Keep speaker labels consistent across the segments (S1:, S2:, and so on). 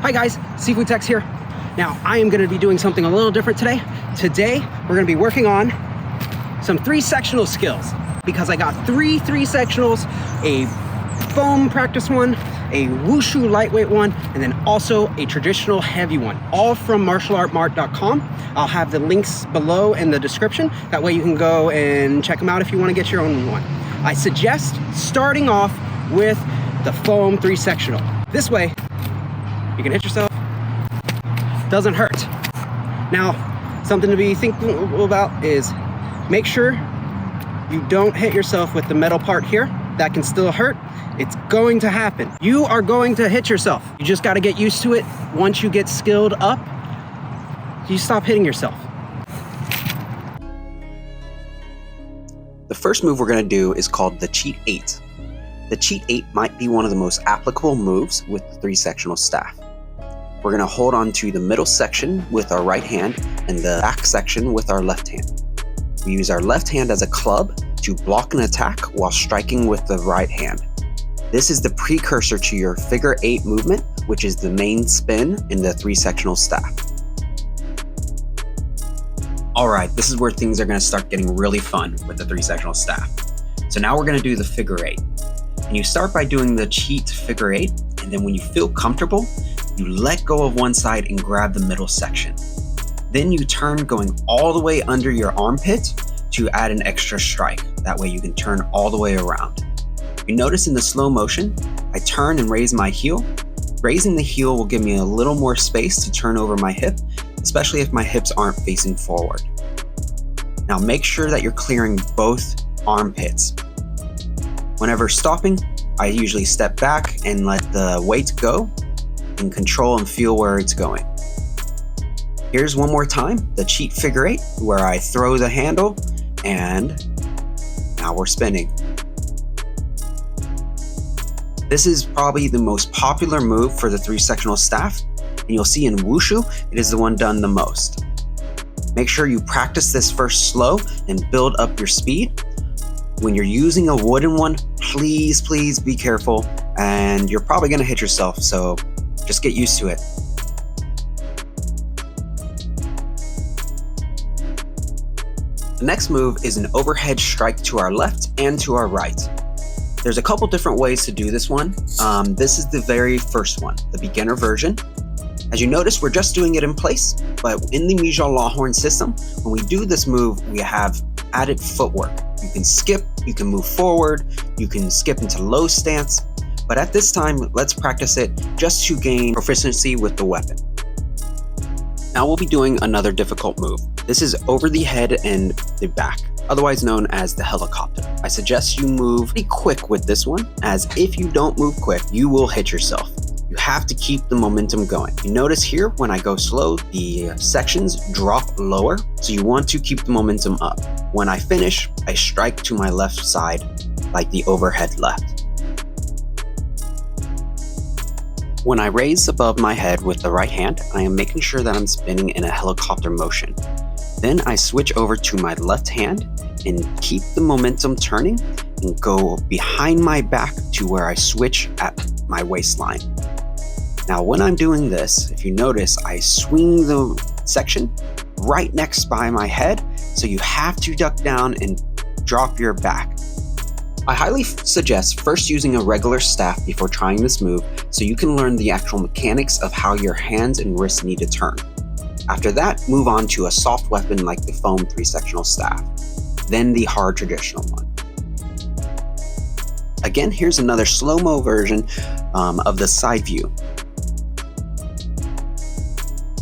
S1: Hi guys, Seafood Techs here. Now I am gonna be doing something a little different today. Today, we're gonna be working on some 3 sectional skills because I got three sectionals, a foam practice one, a Wushu lightweight one, and then also a traditional heavy one, all from martialartmart.com. I'll have the links below in the description. That way you can go and check them out if you wanna get your own one. I suggest starting off with the foam 3 sectional. This way, you can hit yourself, doesn't hurt. Now, something to be thinking about is make sure you don't hit yourself with the metal part here. That can still hurt. It's going to happen. You are going to hit yourself. You just got to get used to it. Once you get skilled up, you stop hitting yourself.
S2: The first move we're going to do is called the cheat 8. The cheat 8 might be one of the most applicable moves with the 3 sectional staff. We're going to hold on to the middle section with our right hand and the back section with our left hand. We use our left hand as a club to block an attack while striking with the right hand. This is the precursor to your figure 8 movement, which is the main spin in the 3 sectional staff. Alright, this is where things are going to start getting really fun with the 3 sectional staff. So now we're going to do the figure 8. And you start by doing the cheat figure 8, and then when you feel comfortable, you let go of one side and grab the middle section. Then you turn going all the way under your armpit to add an extra strike. That way you can turn all the way around. You notice in the slow motion, I turn and raise my heel. Raising the heel will give me a little more space to turn over my hip, especially if my hips aren't facing forward. Now make sure that you're clearing both armpits. Whenever stopping, I usually step back and let the weight go and control and feel where it's going. Here's one more time, the cheat figure 8, where I throw the handle and now we're spinning. This is probably the most popular move for the 3 sectional staff, and you'll see in Wushu, it is the one done the most. Make sure you practice this first slow and build up your speed. When you're using a wooden one, please be careful, and you're probably gonna hit yourself, so just get used to it. The next move is an overhead strike to our left and to our right. There's a couple different ways to do this one. This is the very first one, the beginner version. As you notice, we're just doing it in place, but in the Mijal Lawhorn system, when we do this move, we have added footwork. You can skip, you can move forward, you can skip into low stance, but at this time, let's practice it just to gain proficiency with the weapon. Now we'll be doing another difficult move. This is over the head and the back, otherwise known as the helicopter. I suggest you move pretty quick with this one, as if you don't move quick, you will hit yourself. You have to keep the momentum going. You notice here, when I go slow, the sections drop lower, so you want to keep the momentum up. When I finish, I strike to my left side, like the overhead left. When I raise above my head with the right hand, I am making sure that I'm spinning in a helicopter motion. Then I switch over to my left hand and keep the momentum turning and go behind my back to where I switch at my waistline. Now when I'm doing this, if you notice, I swing the section right next by my head, so you have to duck down and drop your back. I highly suggest first using a regular staff before trying this move so you can learn the actual mechanics of how your hands and wrists need to turn. After that, move on to a soft weapon like the foam 3 sectional staff, then the hard traditional one. Again, here's another slow-mo version of the side view.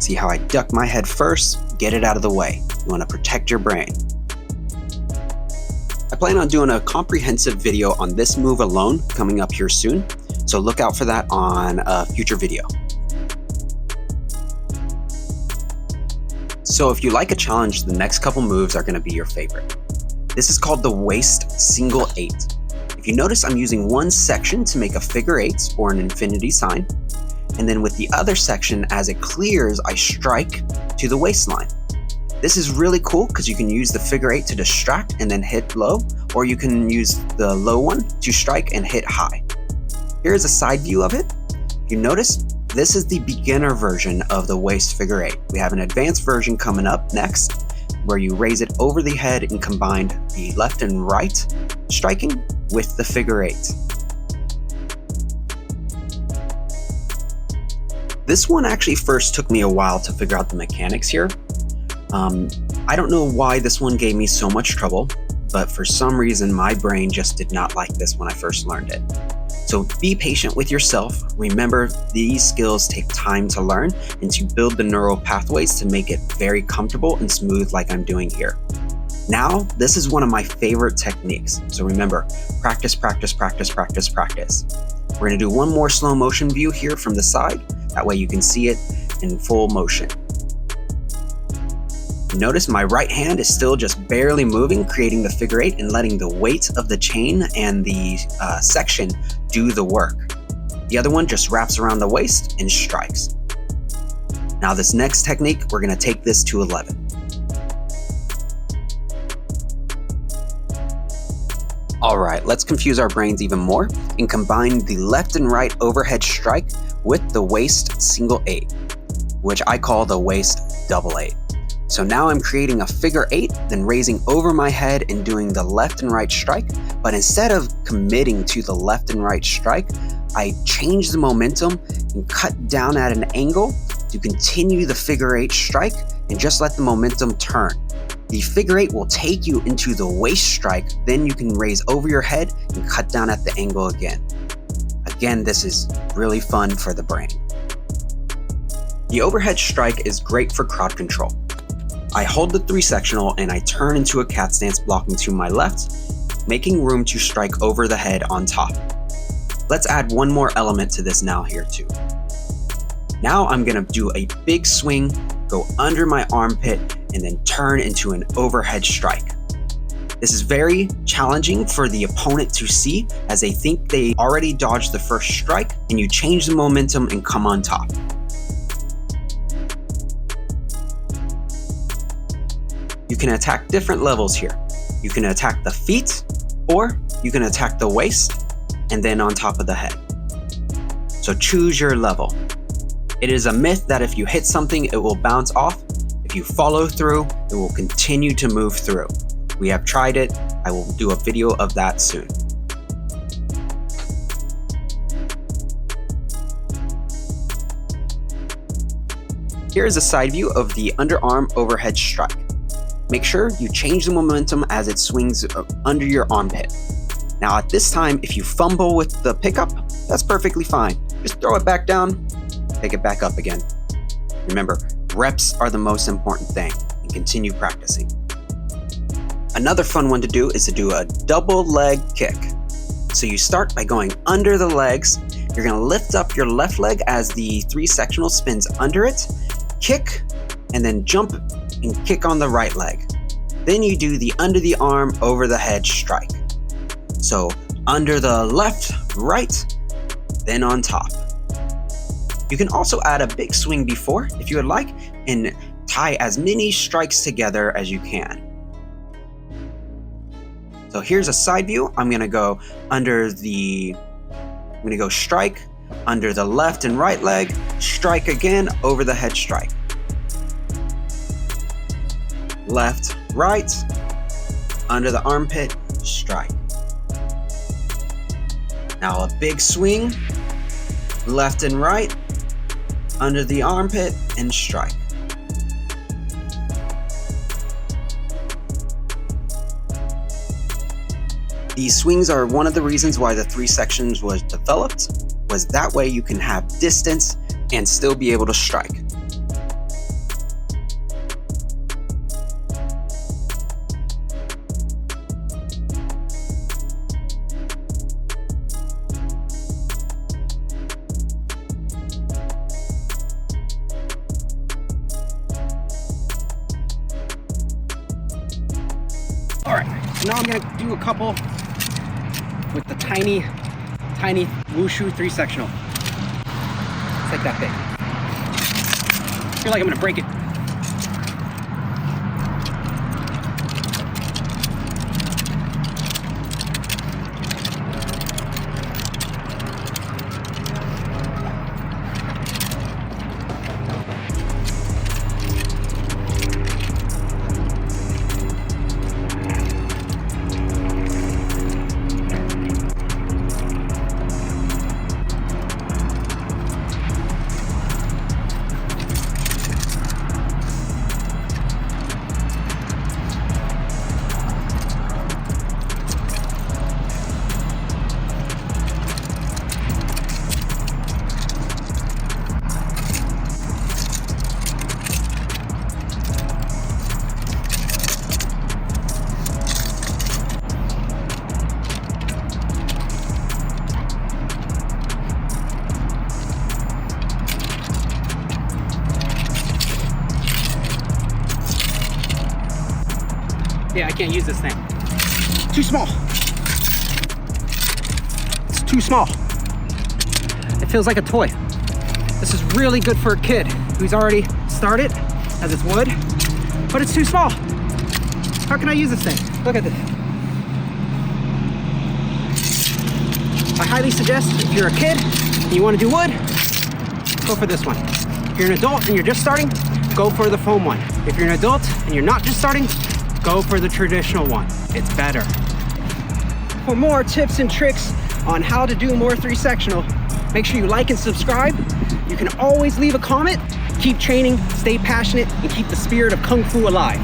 S2: See how I duck my head first, get it out of the way. You want to protect your brain. I plan on doing a comprehensive video on this move alone coming up here soon, so look out for that on a future video. So if you like a challenge, the next couple moves are going to be your favorite. This is called the waist single 8. If you notice, I'm using one section to make a figure 8 or an infinity sign, and then with the other section, as it clears, I strike to the waistline. This is really cool because you can use the figure 8 to distract and then hit low, or you can use the low one to strike and hit high. Here is a side view of it. You notice this is the beginner version of the waist figure eight. We have an advanced version coming up next, where you raise it over the head and combine the left and right striking with the figure eight. This one actually first took me a while to figure out the mechanics here. I don't know why this one gave me so much trouble, but for some reason my brain just did not like this when I first learned it. So be patient with yourself. Remember, these skills take time to learn and to build the neural pathways to make it very comfortable and smooth like I'm doing here. Now, this is one of my favorite techniques. So remember, practice, practice, practice, practice, practice. We're gonna do one more slow motion view here from the side. That way you can see it in full motion. Notice my right hand is still just barely moving, creating the figure eight and letting the weight of the chain and the section do the work. The other one just wraps around the waist and strikes. Now this next technique, we're gonna take this to 11. All right, let's confuse our brains even more and combine the left and right overhead strike with the waist single eight, which I call the waist double eight. So now I'm creating a figure eight, then raising over my head and doing the left and right strike. But instead of committing to the left and right strike, I change the momentum and cut down at an angle to continue the figure eight strike and just let the momentum turn. The figure eight will take you into the waist strike, then you can raise over your head and cut down at the angle again. Again, this is really fun for the brain. The overhead strike is great for crowd control. I hold the 3 sectional and I turn into a cat stance blocking to my left, making room to strike over the head on top. Let's add one more element to this now here too. Now I'm gonna do a big swing, go under my armpit, and then turn into an overhead strike. This is very challenging for the opponent to see as they think they already dodged the first strike, and you change the momentum and come on top. You can attack different levels here. You can attack the feet, or you can attack the waist, and then on top of the head. So choose your level. It is a myth that if you hit something, it will bounce off. If you follow through, it will continue to move through. We have tried it. I will do a video of that soon. Here is a side view of the underarm overhead strike. Make sure you change the momentum as it swings under your armpit. Now at this time, if you fumble with the pickup, that's perfectly fine. Just throw it back down, pick it back up again. Remember, reps are the most important thing, and continue practicing. Another fun one to do is to do a double leg kick. So you start by going under the legs. You're gonna lift up your left leg as the 3 sectional spins under it, kick, and then jump and kick on the right leg. Then you do the under the arm, over the head strike. So under the left, right, then on top. You can also add a big swing before, if you would like, and tie as many strikes together as you can. So here's a side view. I'm gonna go strike, under the left and right leg, strike again, over the head strike. Left, right, under the armpit, strike. Now a big swing, left and right, under the armpit, and strike. These swings are one of the reasons why the 3 sections was developed, was that way you can have distance and still be able to strike.
S1: All right, so now I'm gonna do a couple with the tiny Wushu 3 sectional. It's like that big. I feel like I'm gonna break it. Yeah, I can't use this thing. Too small. It's too small. It feels like a toy. This is really good for a kid who's already started, as it's wood, but it's too small. How can I use this thing? Look at this. I highly suggest if you're a kid and you want to do wood, go for this one. If you're an adult and you're just starting, go for the foam one. If you're an adult and you're not just starting, go for the traditional one. It's better. For more tips and tricks on how to do more 3-sectional, make sure you like and subscribe. You can always leave a comment. Keep training, stay passionate, and keep the spirit of Kung Fu alive.